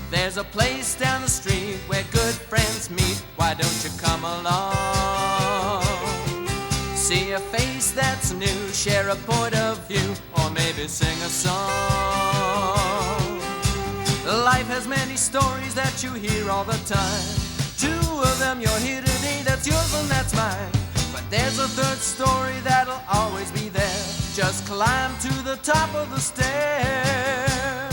There's a place down the street where good friends meet. Why don't you come along? See a face that's new, share a point of view, or maybe sing a song. Life has many stories that you hear all the time. Two of them you'll hear today, that's yours and that's mine. But there's a third story that'll always be there. Just climb to the top of the stair.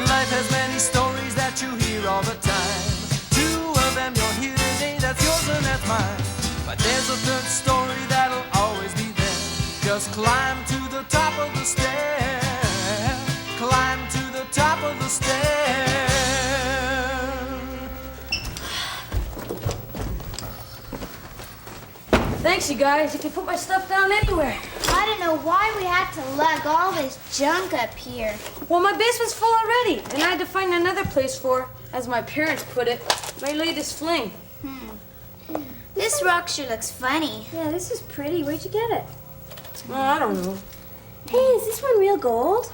Life has many stories that you hear all the time. Two of them you'll hear today, that's yours and that's mine. But there's a third story that'll always be there. Just climb to the top of the stair. Climb to the top of the stair. Thanks, you guys. You can put my stuff down anywhere. I don't know why we had to lug all this junk up here. Well, my basement's full already, and I had to find another place for, as my parents put it, my latest fling. This rock sure looks funny. Yeah, this is pretty. Where'd you get it? Oh, I don't know. Hey, is this one real gold?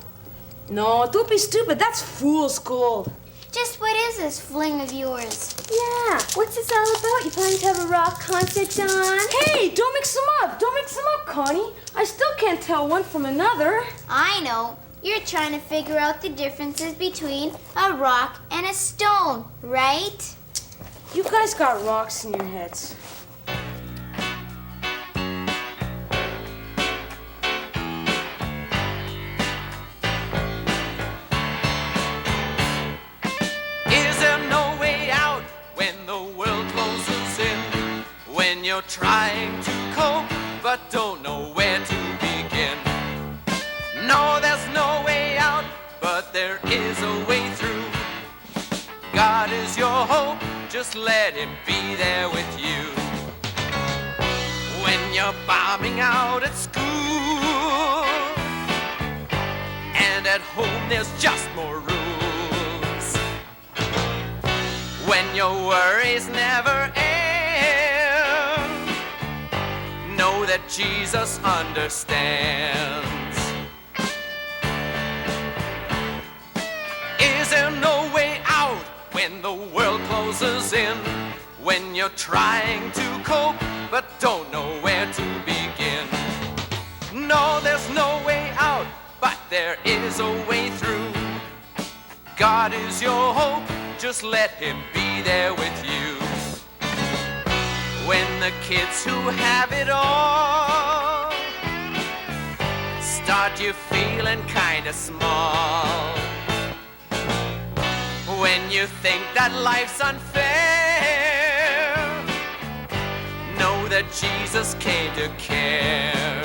No, don't be stupid. That's fool's gold. Just what is this fling of yours? Yeah, what's this all about? You planning to have a rock concert, Don? Hey, don't mix them up. Don't mix them up, Connie. I still can't tell one from another. I know. You're trying to figure out the differences between a rock and a stone, right? You guys got rocks in your heads. You're trying to cope, but don't know where to begin. No, there's no way out, but there is a way through. God is your hope, just let Him be there with you. When you're bombing out at school, and at home there's just more rules. When your worries never end, know that Jesus understands. Is there no way out when the world closes in? When you're trying to cope but don't know where to begin? No, there's no way out, but there is a way through. God is your hope, just let Him be there with you. When the kids who have it all start you feeling kinda small, when you think that life's unfair, know that Jesus came to care.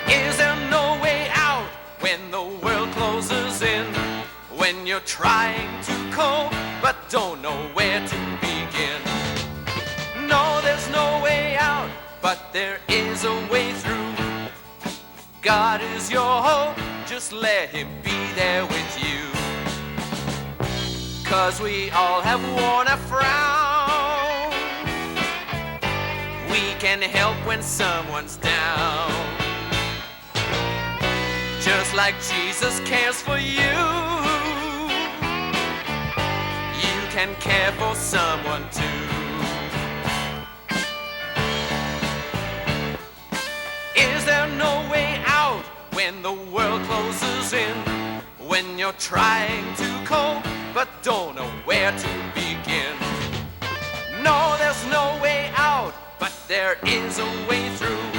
Is there no way out when the world closes in? When you're trying to cope but don't know where to begin? No, there's no way out, but there is a way through. God is your hope, just let Him be there with you. 'Cause we all have worn a frown. We can help when someone's down. Just like Jesus cares for you, can care for someone too. Is there no way out when the world closes in? When you're trying to cope but don't know where to begin? No, there's no way out, but there is a way through.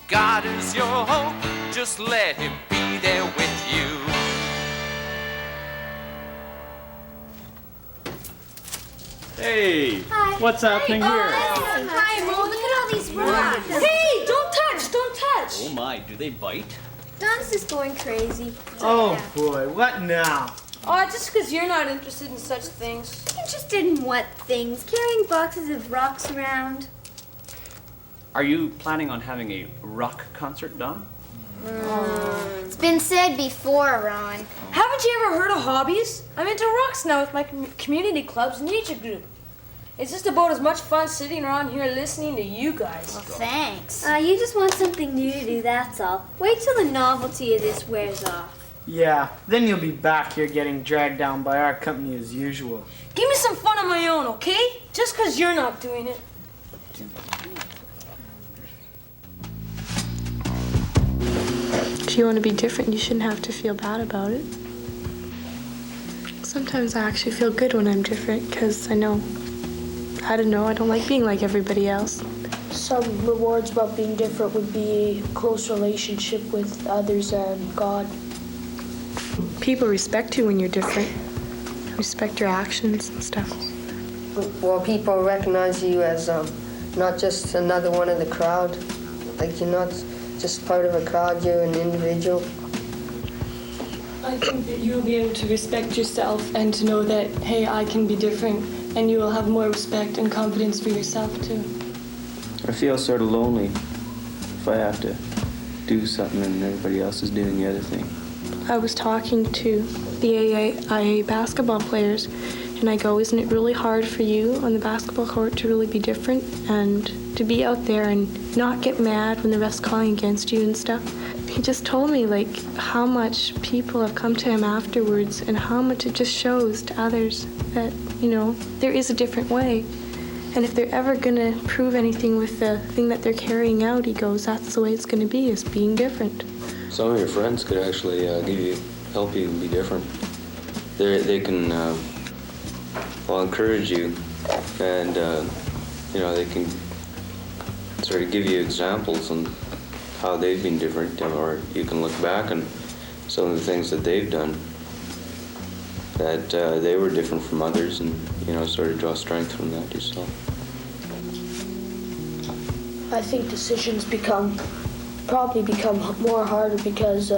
God is your hope, just let Him be there with you. Hey, hi. What's happening here? Hi, Mo. Look at all these rocks. Hey, don't touch, don't touch. Oh my, do they bite? Don's just going crazy. Oh boy, what now? Oh, just because you're not interested in such things. Interested in what things? Carrying boxes of rocks around? Are you planning on having a rock concert, Don? It's been said before, Ron. Haven't you ever heard of hobbies? I'm into rocks now with my community club's nature group. It's just about as much fun sitting around here listening to you guys. Well, thanks. You just want something new to do, that's all. Wait till the novelty of this wears off. Yeah, then you'll be back here getting dragged down by our company as usual. Give me some fun of my own, okay? Just 'cause you're not doing it. If you want to be different, you shouldn't have to feel bad about it. Sometimes I actually feel good when I'm different because I don't like being like everybody else. Some rewards about being different would be a close relationship with others and God. People respect you when you're different, respect your actions and stuff. Well, people recognize you as not just another one of the crowd. Like, you're not just part of a crowd, you're an individual. I think that you'll be able to respect yourself and to know that, hey, I can be different, and you will have more respect and confidence for yourself, too. I feel sort of lonely if I have to do something and everybody else is doing the other thing. I was talking to the AIA basketball players, and I go, isn't it really hard for you on the basketball court to really be different and to be out there and not get mad when the ref's calling against you and stuff? He just told me, like, how much people have come to him afterwards and how much it just shows to others that, there is a different way. And if they're ever going to prove anything with the thing that they're carrying out, he goes, that's the way it's going to be, is being different. Some of your friends could actually help you be different. They can encourage you, and they can sort of give you examples on how they've been different, or you can look back on some of the things that they've done that they were different from others, and sort of draw strength from that yourself. I think decisions probably become more harder because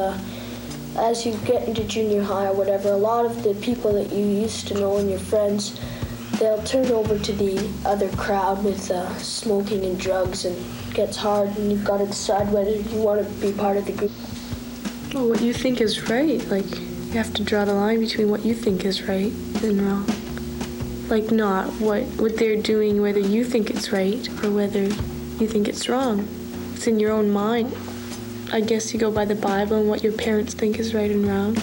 as you get into junior high or whatever, a lot of the people that you used to know and your friends, they'll turn over to the other crowd with smoking and drugs, and it gets hard, and you've got to decide whether you want to be part of the group. Well, what you think is right, you have to draw the line between what you think is right and wrong. Not what they're doing, whether you think it's right or whether you think it's wrong. It's in your own mind. I guess you go by the Bible and what your parents think is right and wrong.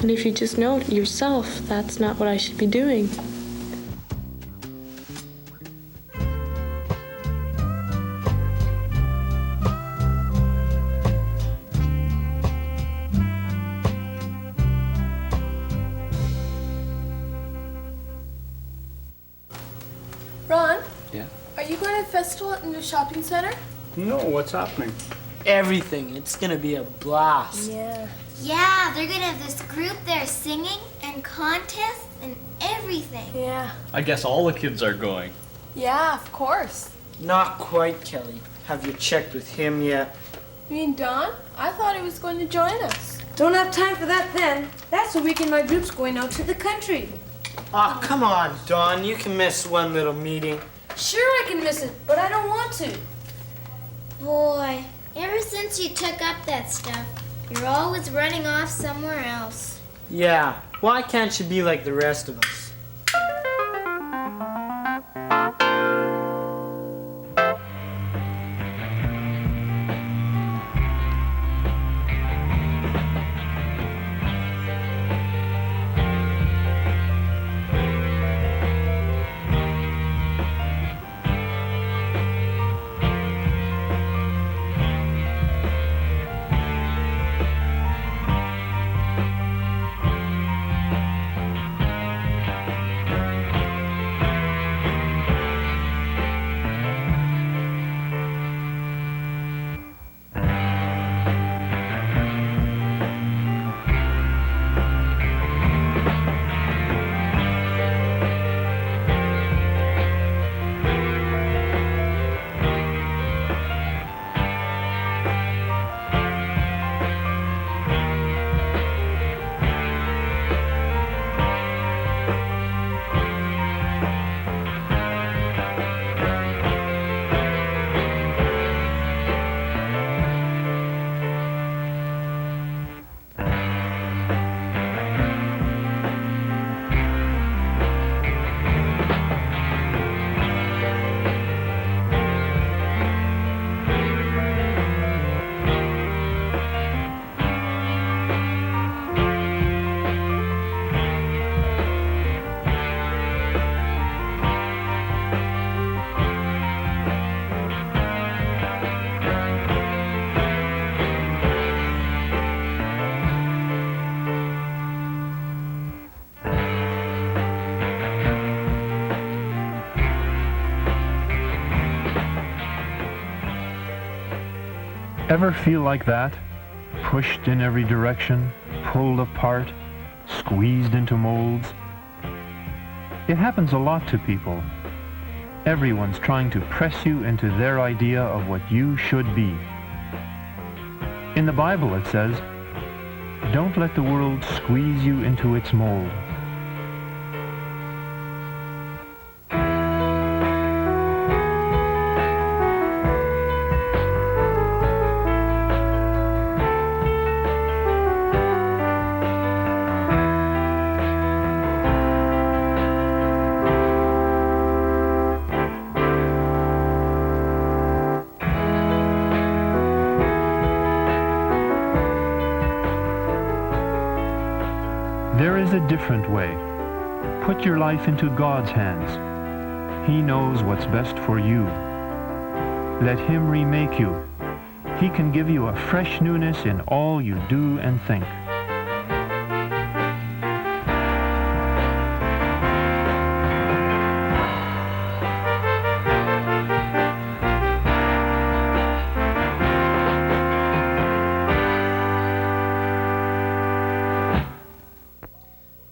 And if you just know yourself, that's not what I should be doing. Ron? Yeah? Are you going to a festival at the new shopping center? No, what's happening? Everything. It's gonna be a blast. Yeah. Yeah, they're gonna have this group there singing and contests and everything. Yeah. I guess all the kids are going. Yeah, of course. Not quite, Kelly. Have you checked with him yet? You mean Don? I thought he was going to join us. Don't have time for that then. That's the weekend my group's going out to the country. Oh, come on, Dawn. You can miss one little meeting. Sure I can miss it, but I don't want to. Boy, ever since you took up that stuff, you're always running off somewhere else. Yeah, why can't you be like the rest of us? Ever feel like that? Pushed in every direction, pulled apart, squeezed into molds? It happens a lot to people. Everyone's trying to press you into their idea of what you should be. In the Bible it says, "Don't let the world squeeze you into its mold." There is a different way. Put your life into God's hands. He knows what's best for you. Let Him remake you. He can give you a fresh newness in all you do and think.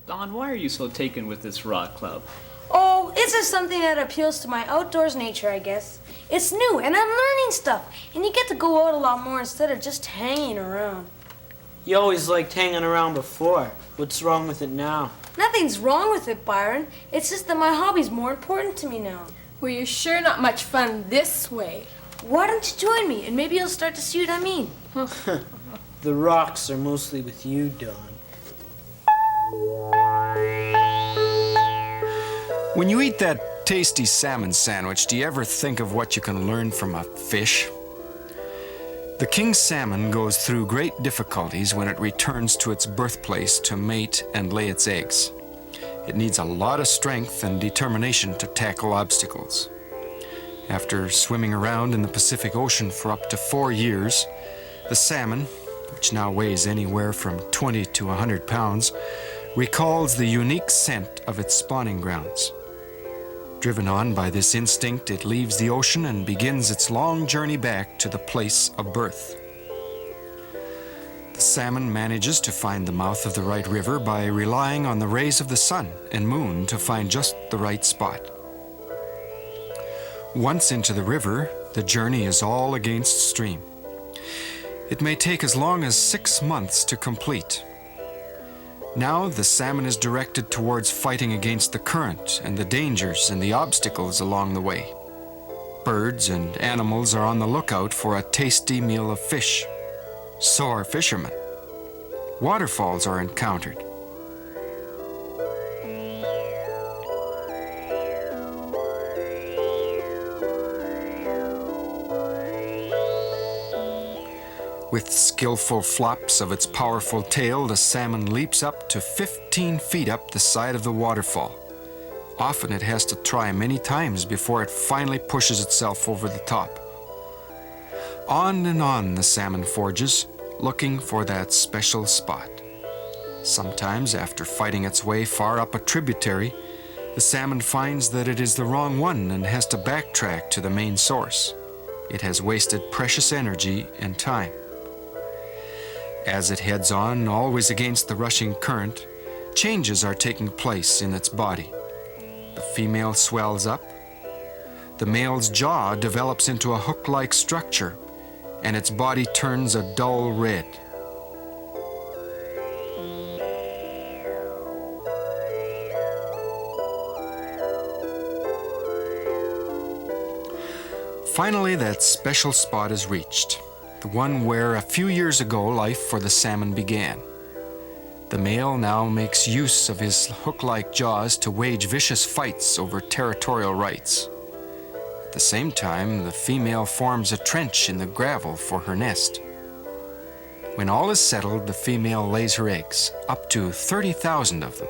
Don, why are you so taken with this rock club? Oh, it's just something that appeals to my outdoors nature, I guess. It's new, and I'm learning stuff. And you get to go out a lot more instead of just hanging around. You always liked hanging around before. What's wrong with it now? Nothing's wrong with it, Byron. It's just that my hobby's more important to me now. Well, you're sure not much fun this way. Why don't you join me, and maybe you'll start to see what I mean. The rocks are mostly with you, Don. When you eat that tasty salmon sandwich, do you ever think of what you can learn from a fish? The king salmon goes through great difficulties when it returns to its birthplace to mate and lay its eggs. It needs a lot of strength and determination to tackle obstacles. After swimming around in the Pacific Ocean for up to 4 years, the salmon, which now weighs anywhere from 20 to 100 pounds, recalls the unique scent of its spawning grounds. Driven on by this instinct, it leaves the ocean and begins its long journey back to the place of birth. The salmon manages to find the mouth of the right river by relying on the rays of the sun and moon to find just the right spot. Once into the river, the journey is all against stream. It may take as long as 6 months to complete. Now the salmon is directed towards fighting against the current and the dangers and the obstacles along the way. Birds and animals are on the lookout for a tasty meal of fish. So are fishermen. Waterfalls are encountered. With skillful flops of its powerful tail, the salmon leaps up to 15 feet up the side of the waterfall. Often it has to try many times before it finally pushes itself over the top. On and on the salmon forges, looking for that special spot. Sometimes, after fighting its way far up a tributary, the salmon finds that it is the wrong one and has to backtrack to the main source. It has wasted precious energy and time. As it heads on, always against the rushing current, changes are taking place in its body. The female swells up, the male's jaw develops into a hook-like structure, and its body turns a dull red. Finally, that special spot is reached. The one where a few years ago life for the salmon began. The male now makes use of his hook-like jaws to wage vicious fights over territorial rights. At the same time, the female forms a trench in the gravel for her nest. When all is settled, the female lays her eggs, up to 30,000 of them.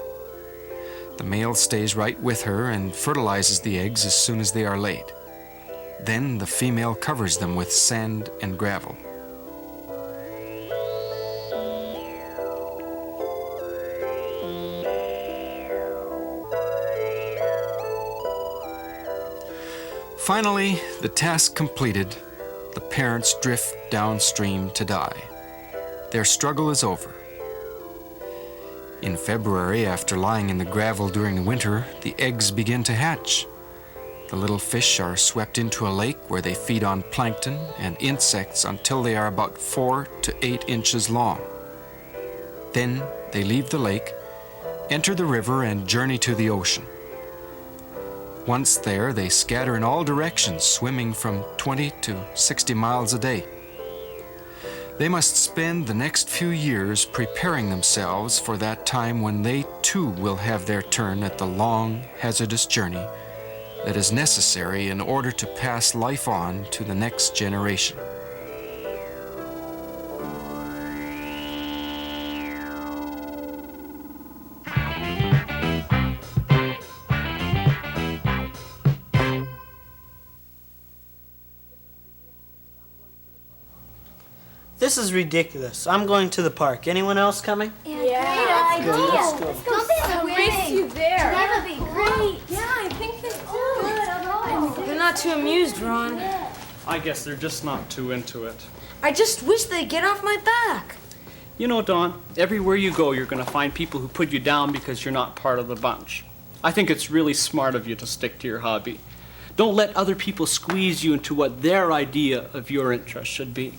The male stays right with her and fertilizes the eggs as soon as they are laid. Then the female covers them with sand and gravel. Finally, the task completed, the parents drift downstream to die. Their struggle is over. In February, after lying in the gravel during the winter, the eggs begin to hatch. The little fish are swept into a lake where they feed on plankton and insects until they are about 4 to 8 inches long. Then they leave the lake, enter the river, and journey to the ocean. Once there, they scatter in all directions, swimming from 20 to 60 miles a day. They must spend the next few years preparing themselves for that time when they too will have their turn at the long, hazardous journey that is necessary in order to pass life on to the next generation. This is ridiculous. I'm going to the park. Anyone else coming? Yeah, Good, let's go. Don't they have a race you there? That would be great. Yeah, I think they do. They're not too amused, Ron. I guess they're just not too into it. I just wish they'd get off my back. You know, Don, everywhere you go, you're going to find people who put you down because you're not part of the bunch. I think it's really smart of you to stick to your hobby. Don't let other people squeeze you into what their idea of your interest should be.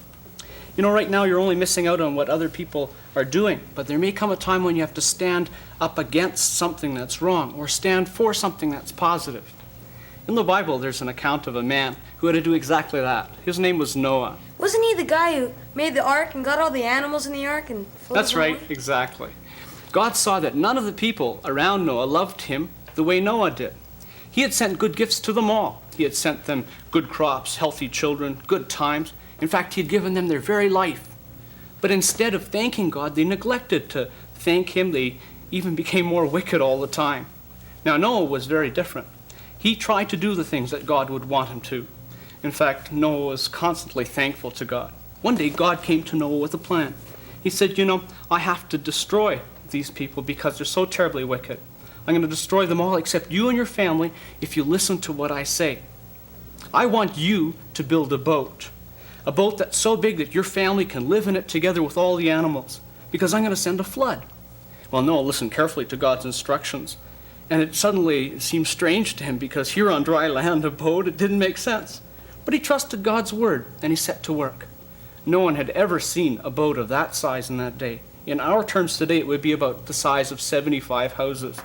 You know, right now you're only missing out on what other people are doing, but there may come a time when you have to stand up against something that's wrong or stand for something that's positive. In the Bible, there's an account of a man who had to do exactly that. His name was Noah. Wasn't he the guy who made the ark and got all the animals in the ark and floated That's them right, away? exactly. God saw that none of the people around Noah loved him the way Noah did. He had sent good gifts to them all. He had sent them good crops, healthy children, good times. In fact, he had given them their very life. But instead of thanking God, they neglected to thank him. They even became more wicked all the time. Now, Noah was very different. He tried to do the things that God would want him to. In fact, Noah was constantly thankful to God. One day, God came to Noah with a plan. He said, you know, I have to destroy these people because they're so terribly wicked. I'm going to destroy them all except you and your family if you listen to what I say. I want you to build a boat that's so big that your family can live in it together with all the animals, because I'm going to send a flood. Well, Noah listened carefully to God's instructions, and it suddenly seemed strange to him because here on dry land, a boat, it didn't make sense. But he trusted God's word, and he set to work. No one had ever seen a boat of that size in that day. In our terms today, it would be about the size of 75 houses.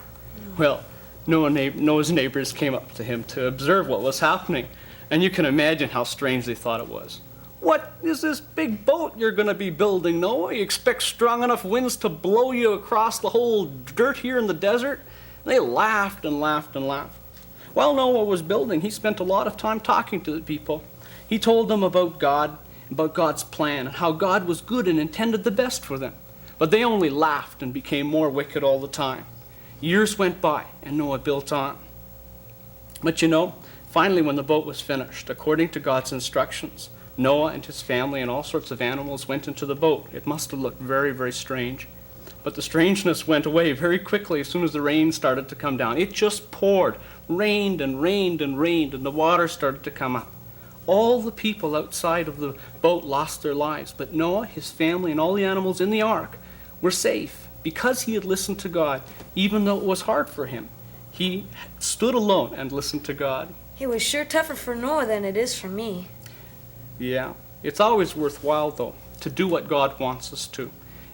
Well, Noah's neighbors came up to him to observe what was happening, and you can imagine how strange they thought it was. What is this big boat you're going to be building, Noah? You expect strong enough winds to blow you across the whole dirt here in the desert? And they laughed and laughed and laughed. While Noah was building, he spent a lot of time talking to the people. He told them about God, about God's plan, and how God was good and intended the best for them. But they only laughed and became more wicked all the time. Years went by, and Noah built on. But you know, finally when the boat was finished, according to God's instructions, Noah and his family and all sorts of animals went into the boat. It must have looked very, very strange. But the strangeness went away very quickly as soon as the rain started to come down. It just poured, rained and rained and rained, and the water started to come up. All the people outside of the boat lost their lives, but Noah, his family, and all the animals in the ark were safe because he had listened to God, even though it was hard for him. He stood alone and listened to God. It was sure tougher for Noah than it is for me. Yeah, it's always worthwhile, though, to do what God wants us to,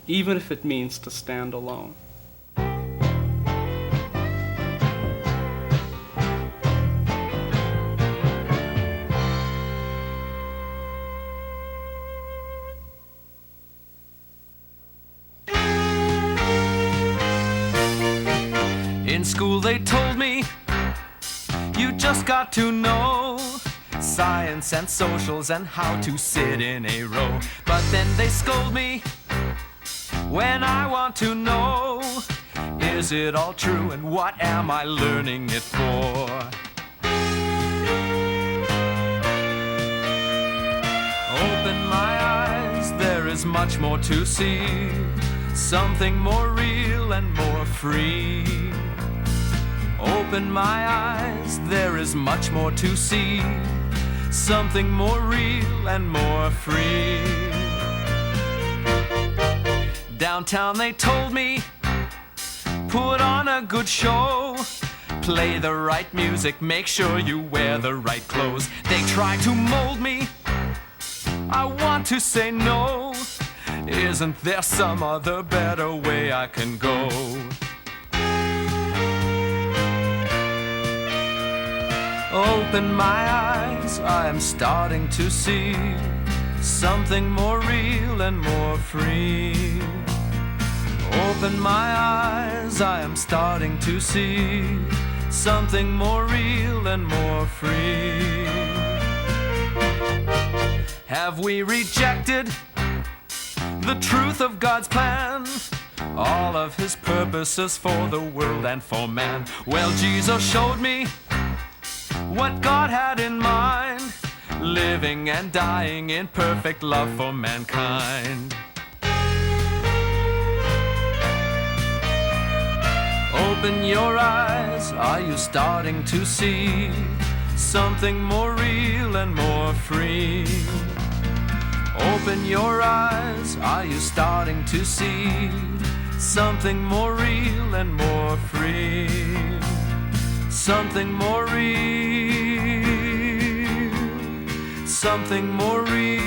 even if it means to stand alone. In school they told me, you just got to know science and socials and how to sit in a row. But then they scold me when I want to know, is it all true and what am I learning it for? Open my eyes, there is much more to see, something more real and more free. Open my eyes, there is much more to see, something more real and more free. Downtown they told me, put on a good show, play the right music, make sure you wear the right clothes. They try to mold me, I want to say no. Isn't there some other better way I can go? Open my eyes, I am starting to see something more real and more free. Open my eyes, I am starting to see something more real and more free. Have we rejected the truth of God's plan? All of his purposes for the world and for man. Well, Jesus showed me what God had in mind, living and dying in perfect love for mankind. Open your eyes, are you starting to see something more real and more free? Open your eyes, are you starting to see something more real and more free? Something more real, something more real.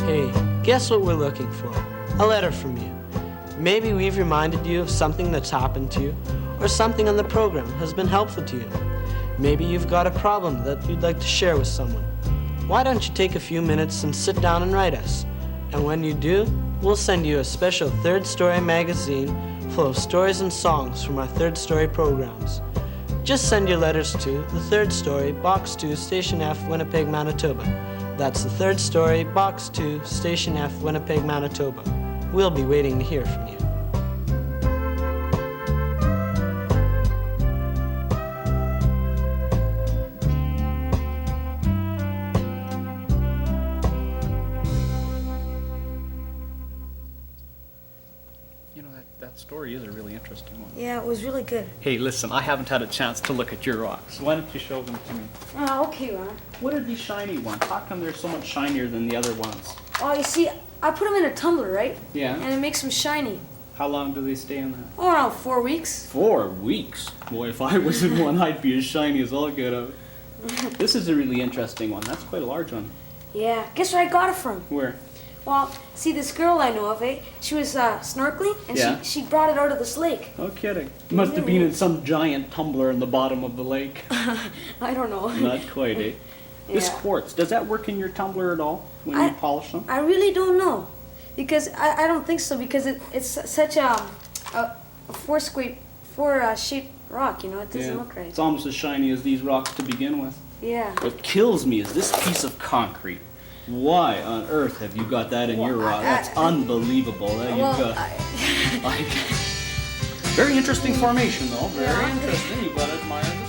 Hey, guess what we're looking for? A letter from you. Maybe we've reminded you of something that's happened to you, or something on the program has been helpful to you. Maybe you've got a problem that you'd like to share with someone. Why don't you take a few minutes and sit down and write us? And when you do, we'll send you a special Third Story magazine full of stories and songs from our Third Story programs. Just send your letters to The Third Story, Box 2, Station F, Winnipeg, Manitoba. That's The Third Story, Box 2, Station F, Winnipeg, Manitoba. We'll be waiting to hear from you. That story is a really interesting one. Yeah, it was really good. Hey, listen, I haven't had a chance to look at your rocks. Why don't you show them to me? Oh, okay, Ron. What are these shiny ones? How come they're so much shinier than the other ones? Oh, you see, I put them in a tumbler, right? Yeah. And it makes them shiny. How long do they stay in that? Oh, around 4 weeks. 4 weeks? Boy, if I was in one, I'd be as shiny as all get out. This is a really interesting one. That's quite a large one. Yeah. Guess where I got it from? Where? Well, see, this girl I know of, she was snorkeling, and Yeah. she brought it out of this lake. No kidding. Must have been in some giant tumbler in the bottom of the lake. I don't know. Not quite, eh? This Yeah. quartz, does that work in your tumbler at all when you polish them? I really don't know, because I don't think so, because it's such a four-shaped rock, you know, it doesn't look right. It's almost as shiny as these rocks to begin with. Yeah. What kills me is this piece of concrete. Why on earth have you got that in your rock? That's unbelievable. Very interesting formation, though. Very interesting. You've got to admire the